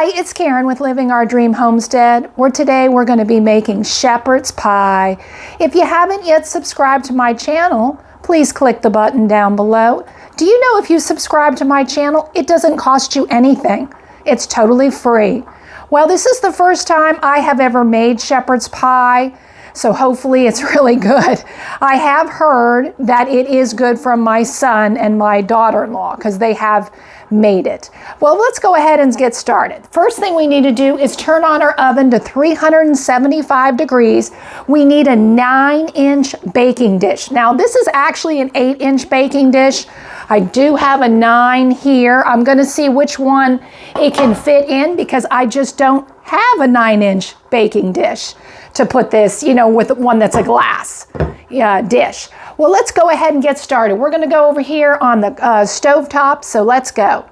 Hi, it's Karen with Living Our Dream Homestead, where today we're going to be making shepherd's pie. If you haven't yet subscribed to my channel, please click the button down below. Do you know if you subscribe to my channel, it doesn't cost you anything. It's totally free. Well, this is the first time I have ever made shepherd's pie, so hopefully it's really good. I have heard that it is good from my son and my daughter-in-law because they have made it. Well, let's go ahead and get started. First thing we need to do is turn on our oven to 375 degrees. We need a 9-inch baking dish. Now, this is actually an 8-inch baking dish. I do have a 9 here. I'm going to see which one it can fit in because I just don't have a 9-inch baking dish to put this, with one that's a glass dish. Well, let's go ahead and get started. We're going to go over here on the stove top, so let's go.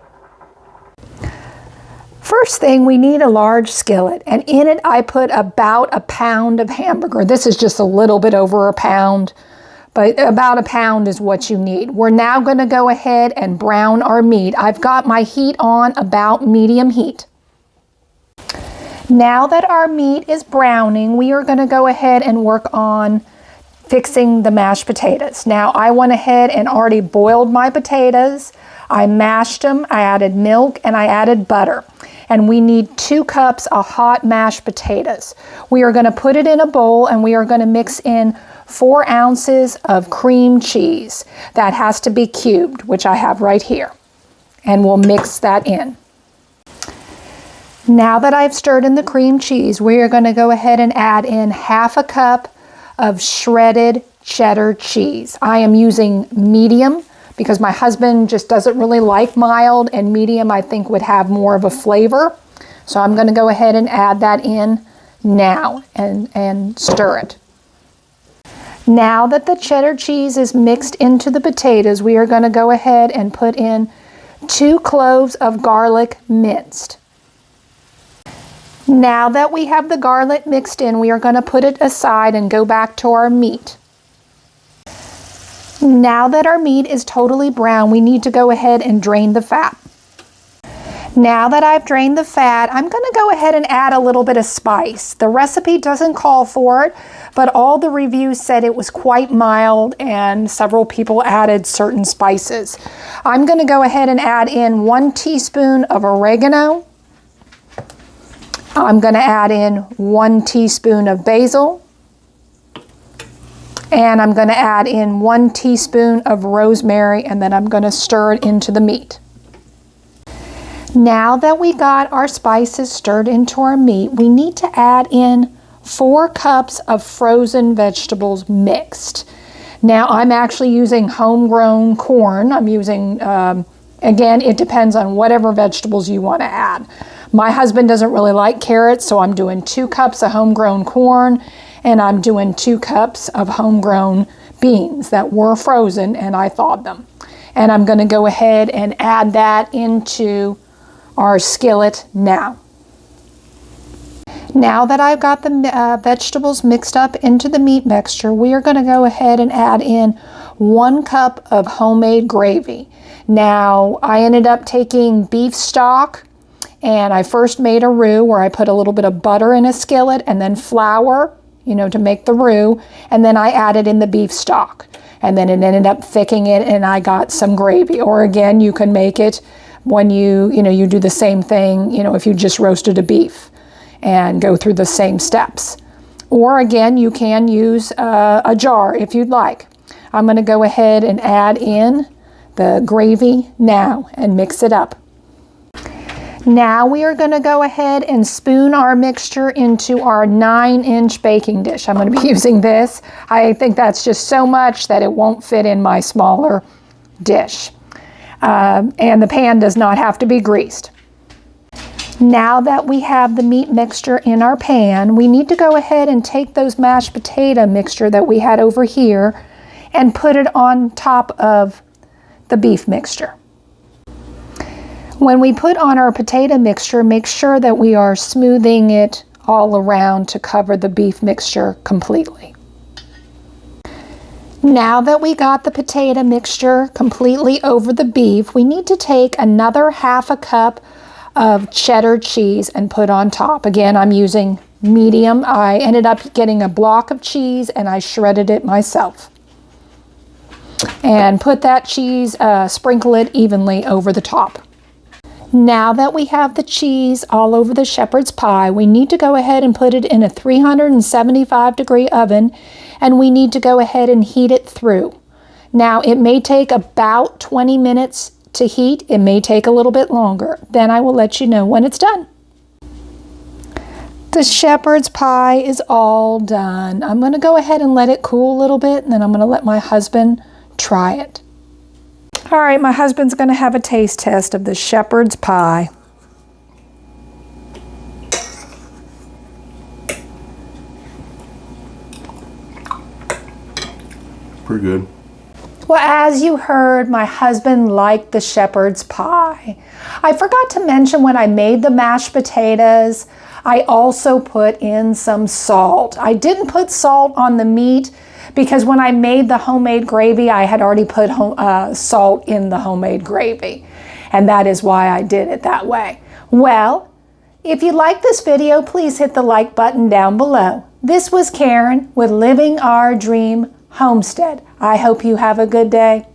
First thing, we need a large skillet, and in it I put about a pound of hamburger. This is just a little bit over a pound, but about a pound is what you need. We're now going to go ahead and brown our meat. I've got my heat on about medium heat. Now that our meat is browning, we are going to go ahead and work on fixing the mashed potatoes. Now, I went ahead and already boiled my potatoes. I mashed them, I added milk, and I added butter. And we need 2 cups of hot mashed potatoes. We are going to put it in a bowl and we are going to mix in 4 ounces of cream cheese. That has to be cubed, which I have right here. And we'll mix that in. Now that I've stirred in the cream cheese, we are going to go ahead and add in half a cup of shredded cheddar cheese. I am using medium because my husband just doesn't really like mild, and medium I think would have more of a flavor. So I'm going to go ahead and add that in now and stir it. Now that the cheddar cheese is mixed into the potatoes, we are going to go ahead and put in 2 cloves of garlic minced. Now that we have the garlic mixed in, we are going to put it aside and go back to our meat. Now that our meat is totally brown, we need to go ahead and drain the fat. Now that I've drained the fat, I'm going to go ahead and add a little bit of spice. The recipe doesn't call for it, but all the reviews said it was quite mild and several people added certain spices. I'm going to go ahead and add in 1 teaspoon of oregano. I'm going to add in 1 teaspoon of basil, and I'm going to add in 1 teaspoon of rosemary, and then I'm going to stir it into the meat. Now that we got our spices stirred into our meat, we need to add in 4 cups of frozen vegetables mixed. Now I'm actually using homegrown corn. I'm using, again, it depends on whatever vegetables you want to add. My husband doesn't really like carrots, so I'm doing 2 cups of homegrown corn, and I'm doing 2 cups of homegrown beans that were frozen, and I thawed them. And I'm going to go ahead and add that into our skillet now. Now that I've got the vegetables mixed up into the meat mixture, we are going to go ahead and add in 1 cup of homemade gravy. Now, I ended up taking beef stock, and I first made a roux where I put a little bit of butter in a skillet and then flour, to make the roux, and then I added in the beef stock. And then it ended up thickening it, and I got some gravy. Or again, you can make it when you do the same thing, if you just roasted a beef and go through the same steps. Or again, you can use a jar if you'd like. I'm going to go ahead and add in the gravy now and mix it up. Now we are going to go ahead and spoon our mixture into our 9-inch baking dish. I'm going to be using this. I think that's just so much that it won't fit in my smaller dish. And the pan does not have to be greased. Now that we have the meat mixture in our pan, we need to go ahead and take those mashed potato mixture that we had over here and put it on top of the beef mixture. When we put on our potato mixture, make sure that we are smoothing it all around to cover the beef mixture completely. Now that we got the potato mixture completely over the beef, we need to take another half a cup of cheddar cheese and put on top. Again, I'm using medium. I ended up getting a block of cheese and I shredded it myself. And put that cheese, sprinkle it evenly over the top. Now that we have the cheese all over the shepherd's pie, we need to go ahead and put it in a 375-degree oven, and we need to go ahead and heat it through. Now, it may take about 20 minutes to heat. It may take a little bit longer. Then I will let you know when it's done. The shepherd's pie is all done. I'm going to go ahead and let it cool a little bit, and then I'm going to let my husband try it. All right, my husband's going to have a taste test of the shepherd's pie. Pretty good. Well, as you heard, my husband liked the shepherd's pie. I forgot to mention when I made the mashed potatoes, I also put in some salt. I didn't put salt on the meat because when I made the homemade gravy, I had already put salt in the homemade gravy. And that is why I did it that way. Well, if you like this video, please hit the like button down below. This was Karen with Living Our Dream Homestead. I hope you have a good day.